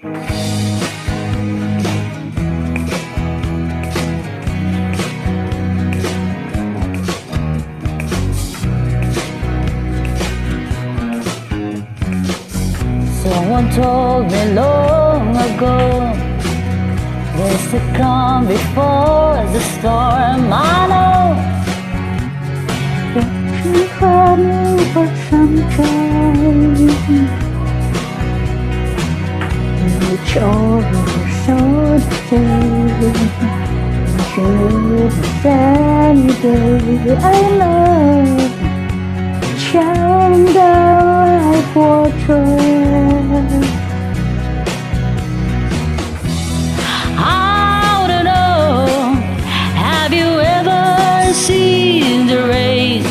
Someone told me long ago, there's to come before the storm. I know you've been running for some time, which over so day, should any day. I know, shine down like fortress. I wanna know, have you ever seen the rain?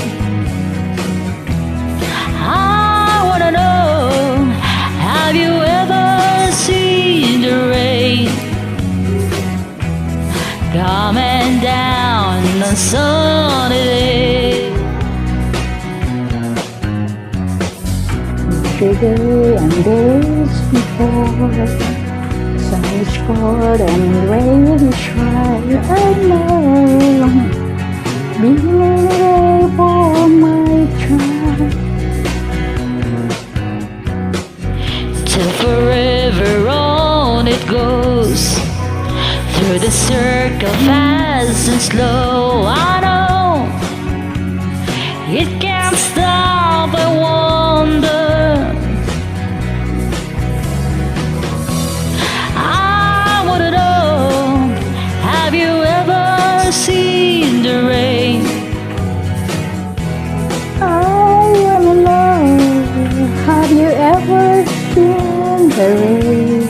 I wanna know, have you ever seen the rain coming down on sunny day? Day and days before, sun's cold and rain is dry. I know, being able my try till forever on it goes, through the circle fast and slow. I know it can't stop. I wonder, seen the rain? I wanna know, have you ever seen the rain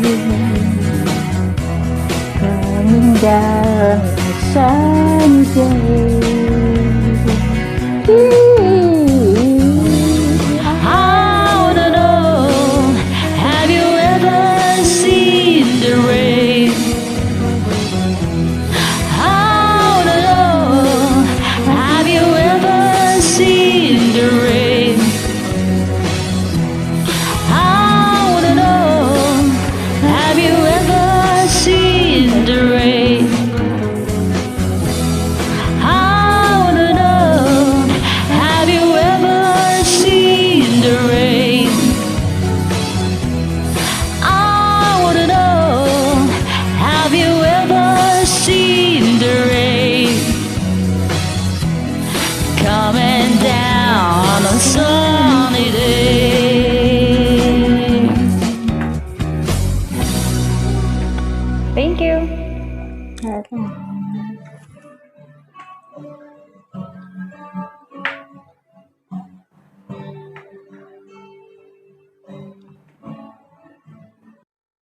coming down on a sunny day? I wanna know, have you ever seen the rain? Coming down on a sunny day. Thank you.